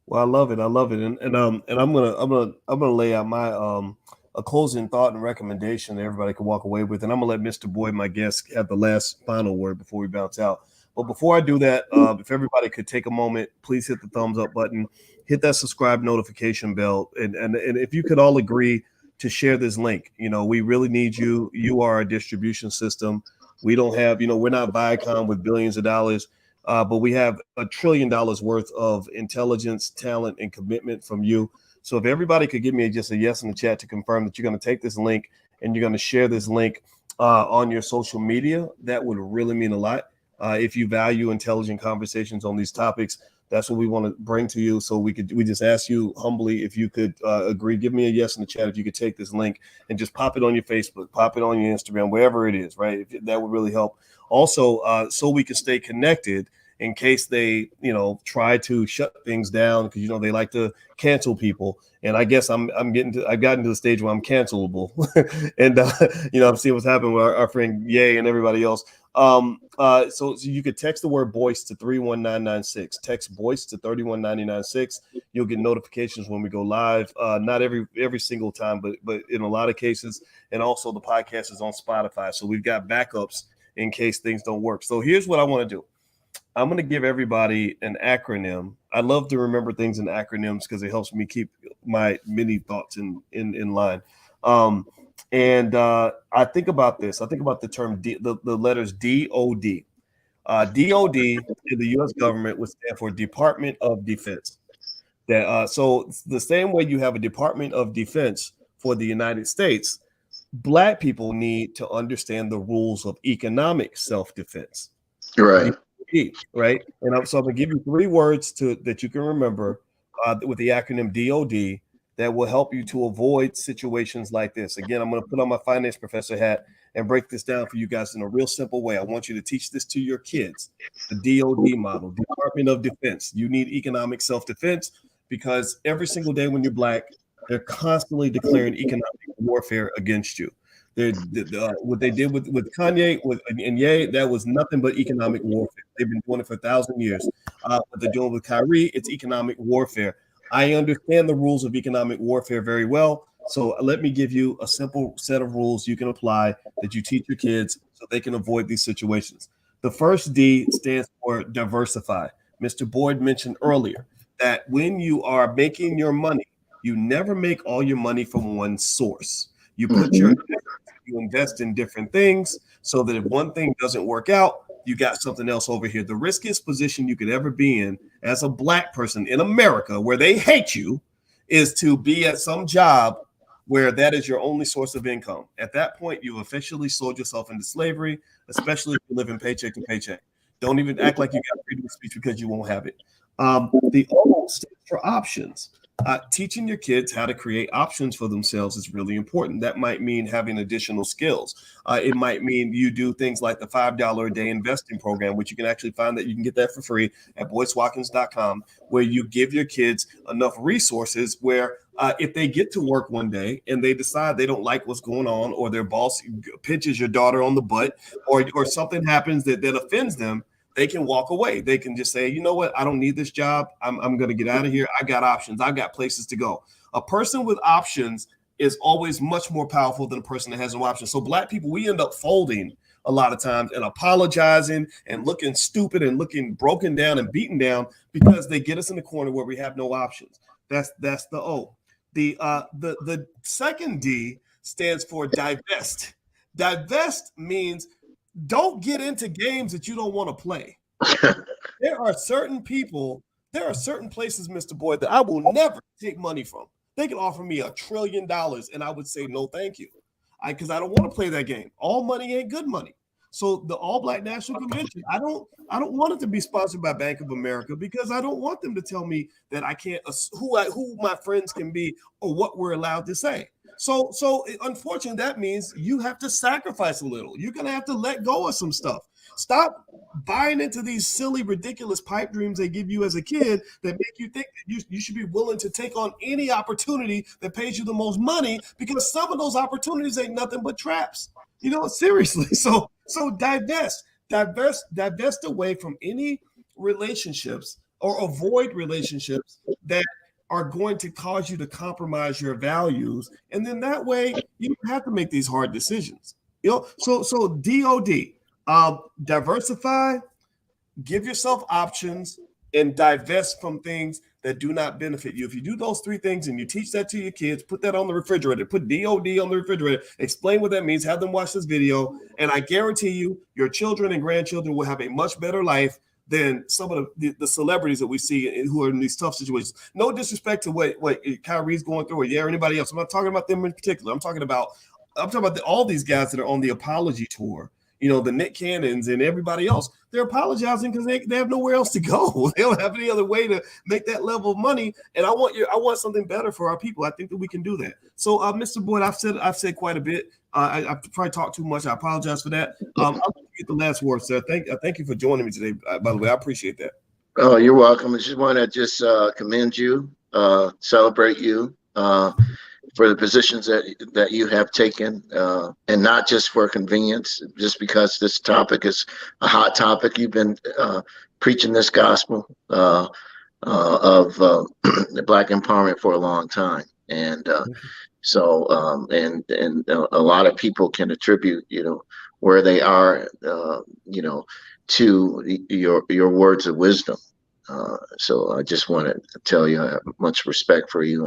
Well, I love it. And I'm gonna lay out my a closing thought and recommendation that everybody can walk away with. And I'm gonna let Mr. Boyd, my guest, have the last final word before we bounce out. But before I do that, if everybody could take a moment, please hit the thumbs up button, hit that subscribe notification bell, and if you could all agree to share this link. We really need you. You are a distribution system. We don't have, we're not Viacom with billions of dollars, but we have $1 trillion worth of intelligence, talent, and commitment from you. So if everybody could give me just a yes in the chat to confirm that you're going to take this link and you're going to share this link on your social media, that would really mean a lot. If you value intelligent conversations on these topics, that's what we want to bring to you. So we just ask you humbly if you could agree. Give me a yes in the chat if you could take this link and just pop it on your Facebook, pop it on your Instagram, wherever it is, right? That would really help. Also, so we can stay connected in case they, try to shut things down, because they like to cancel people. And I guess I've gotten to the stage where I'm cancelable, and I'm seeing what's happening with our friend Ye and everybody else. So you could text the word Boyce to 31996. Text Boyce to 31996. You'll get notifications when we go live. Not every single time, but in a lot of cases. And also the podcast is on Spotify, so we've got backups in case things don't work. So here's what I want to do. I'm going to give everybody an acronym. I love to remember things in acronyms because it helps me keep my many thoughts in line. And I think about this. I think about the term the letters DOD. DOD in the U.S. government would stand for Department of Defense. So the same way you have a Department of Defense for the United States, Black people need to understand the rules of economic self-defense. Right. Right. And so I'm going to give you 3 words that you can remember with the acronym DOD that will help you to avoid situations like this. Again, I'm going to put on my finance professor hat and break this down for you guys in a real simple way. I want you to teach this to your kids. The DOD model, Department of Defense. You need economic self-defense because every single day when you're Black, they're constantly declaring economic warfare against you. What they did with Kanye and Ye, that was nothing but economic warfare. They've been doing it for 1,000 years. What they're doing with Kyrie, it's economic warfare. I understand the rules of economic warfare very well. So let me give you a simple set of rules you can apply that you teach your kids so they can avoid these situations. The first D stands for diversify. Mr. Boyd mentioned earlier that when you are making your money, you never make all your money from one source. You put you invest in different things so that if one thing doesn't work out, you got something else over here. The riskiest position you could ever be in as a Black person in America, where they hate you, is to be at some job where that is your only source of income. At that point, you officially sold yourself into slavery, especially if you live in paycheck to paycheck. Don't even act like you got freedom of speech because you won't have it. The O stands for options. Teaching your kids how to create options for themselves is really important. That might mean having additional skills. It might mean you do things like the $5 a day investing program, which you can actually find that you can get that for free at boycewatkins.com, where you give your kids enough resources where if they get to work one day and they decide they don't like what's going on, or their boss pinches your daughter on the butt, or something happens that offends them, they can walk away. They can just say, you know what? I don't need this job. I'm going to get out of here. I got options. I got places to go. A person with options is always much more powerful than a person that has no options. So Black people, we end up folding a lot of times and apologizing and looking stupid and looking broken down and beaten down because they get us in the corner where we have no options. That's the O. The second D stands for divest. Divest means don't get into games that you don't want to play. There are certain people, there are certain places, Mr. Boyd, that I will never take money from. They can offer me $1 trillion and I would say no thank you, because I don't want to play that game. All money ain't good money. So the All Black National Convention, I don't want it to be sponsored by Bank of America, because I don't want them to tell me that I can't, who my friends can be or what we're allowed to say. So unfortunately, that means you have to sacrifice a little. You're going to have to let go of some stuff. Stop buying into these silly, ridiculous pipe dreams they give you as a kid that make you think that you should be willing to take on any opportunity that pays you the most money, because some of those opportunities ain't nothing but traps. You know, seriously. So divest away from any relationships, or avoid relationships that are going to cause you to compromise your values. And then that way you don't have to make these hard decisions. You know, so DOD, diversify, give yourself options, and divest from things that do not benefit you. If you do those three things and you teach that to your kids, put that on the refrigerator, put DOD on the refrigerator, explain what that means, have them watch this video, and I guarantee you, your children and grandchildren will have a much better life than some of the celebrities that we see who are in these tough situations. No disrespect to what Kyrie's going through, or anybody else. I'm not talking about them in particular. I'm talking about all these guys that are on the apology tour. You know, the Nick Cannons and everybody else. They're apologizing because they have nowhere else to go. They don't have any other way to make that level of money. And I want something better for our people. I think that we can do that. So, Mr. Boyd, I've said quite a bit. I've probably talked too much. I apologize for that. I'll get the last word, sir. Thank you for joining me today. By the way, I appreciate that. Oh, you're welcome. I just want to commend you, celebrate you for the positions that you have taken, and not just for convenience, just because this topic is a hot topic. You've been preaching this gospel of the Black empowerment for a long time, and and a lot of people can attribute, where they are, to your words of wisdom. So I just want to tell you I have much respect for you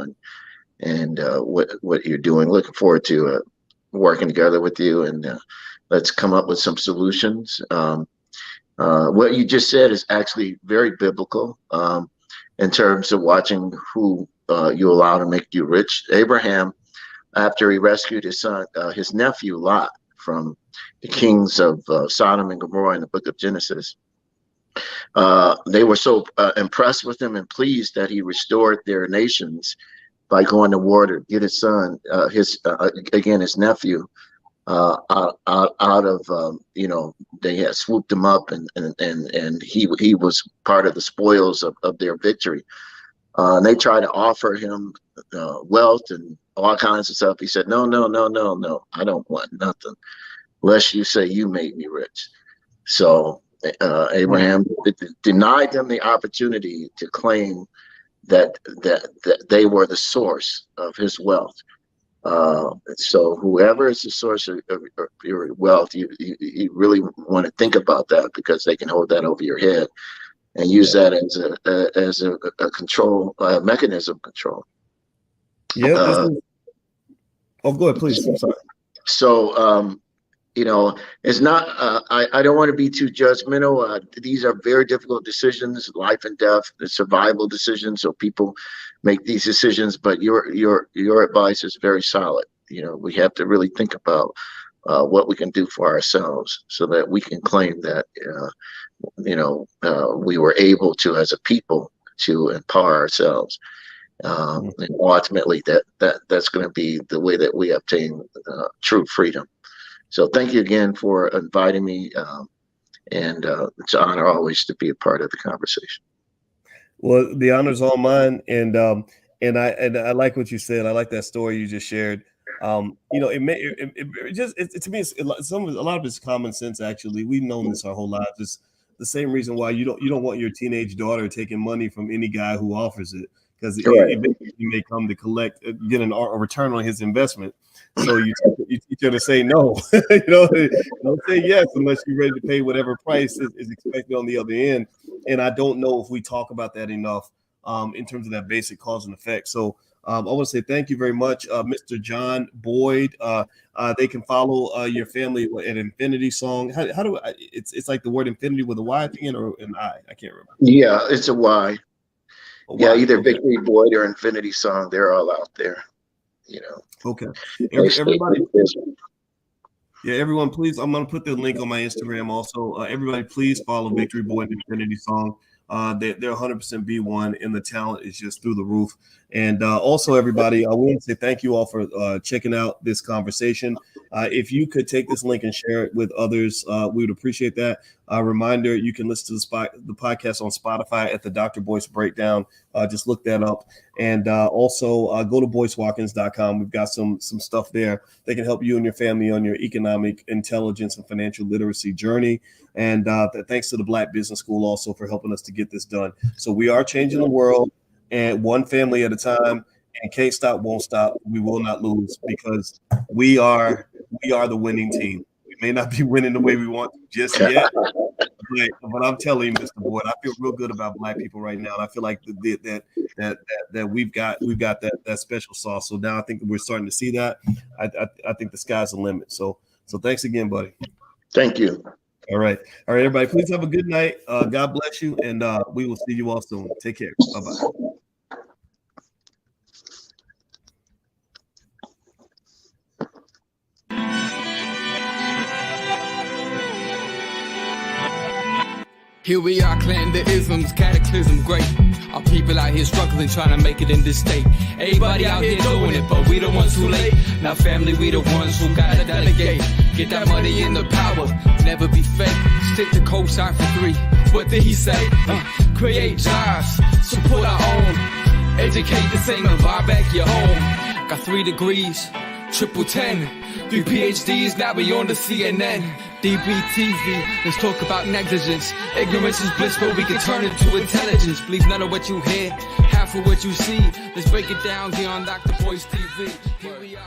and what you're doing. Looking forward to working together with you, and let's come up with some solutions. What you just said is actually very biblical in terms of watching who you allow to make you rich. Abraham, after he rescued his nephew Lot from the kings of Sodom and Gomorrah in the book of Genesis, they were so impressed with him and pleased that he restored their nations by going to war to get his son, his nephew, out of they had swooped him up, and he was part of the spoils of their victory. And they tried to offer him wealth and all kinds of stuff. He said, no, I don't want nothing unless you say you made me rich. So Abraham denied them the opportunity to claim that they were the source of his wealth. So whoever is the source of your wealth, you really want to think about that, because they can hold that over your head and use that as a control mechanism control. Yeah. Oh, go ahead, please. I'm sorry. So it's not. I don't want to be too judgmental. These are very difficult decisions, life and death, survival decisions. So people make these decisions, but your advice is very solid. We have to really think about what we can do for ourselves, so that we can claim that we were able to, as a people, to empower ourselves. And ultimately, that's going to be the way that we obtain true freedom. So thank you again for inviting me, and it's an honor always to be a part of the conversation. Well, the honor's all mine, and I like what you said. I like that story you just shared. To me, a lot of it's common sense. Actually, we've known this our whole lives. It's the same reason why you don't want your teenage daughter taking money from any guy who offers it, because he may come to get a return on his investment. So you teach her to say no. Don't say yes unless you're ready to pay whatever price is expected on the other end. And I don't know if we talk about that enough in terms of that basic cause and effect. So I want to say thank you very much, Mr. John Boyd. They can follow your family at Infinity Song. How do I? It's like the word infinity with a Y at the end or an I? I can't remember. Yeah, it's a Y. Yeah, either Victory Boyd or Infinity Song. They're all out there. Okay. Everybody. Yeah, everyone, please. I'm going to put the link on my Instagram also. Everybody, please follow Victory Boyd and Infinity Song. They're 100% B1, and the talent is just through the roof. And also, everybody, I want to say thank you all for checking out this conversation. If you could take this link and share it with others, we would appreciate that. Reminder, you can listen to the podcast on Spotify at the Dr. Boyce Breakdown. Just look that up. And also go to BoyceWatkins.com. We've got some stuff there that can help you and your family on your economic intelligence and financial literacy journey. And thanks to the Black Business School also for helping us to get this done. So we are changing the world, and one family at a time, and can't stop, won't stop. We will not lose, because we are the winning team. We may not be winning the way we want just yet, but I'm telling you, Mr. Boyd, I feel real good about Black people right now, and I feel like that we've got that special sauce. So now I think we're starting to see that. I think the sky's the limit. So thanks again, buddy. Thank you. All right, everybody. Please have a good night. God bless you, and we will see you all soon. Take care. Bye-bye. Here we are, clan the isms, cataclysm great. Our people out here struggling, trying to make it in this state. Everybody out here doing it, but we the ones who late. Now family, we the ones who gotta delegate. Get that money in the power, never be fake. Stick to cosign for 3. What did he say? Create jobs, support our own. Educate the same and buy back your home. Got 3 degrees, triple 10. 3 PhDs, now we on the CNN. DBTV, let's talk about negligence. Ignorance is bliss, but we can turn it to intelligence. Believe none of what you hear, half of what you see. Let's break it down here on Dr. Boyce TV. Here we are.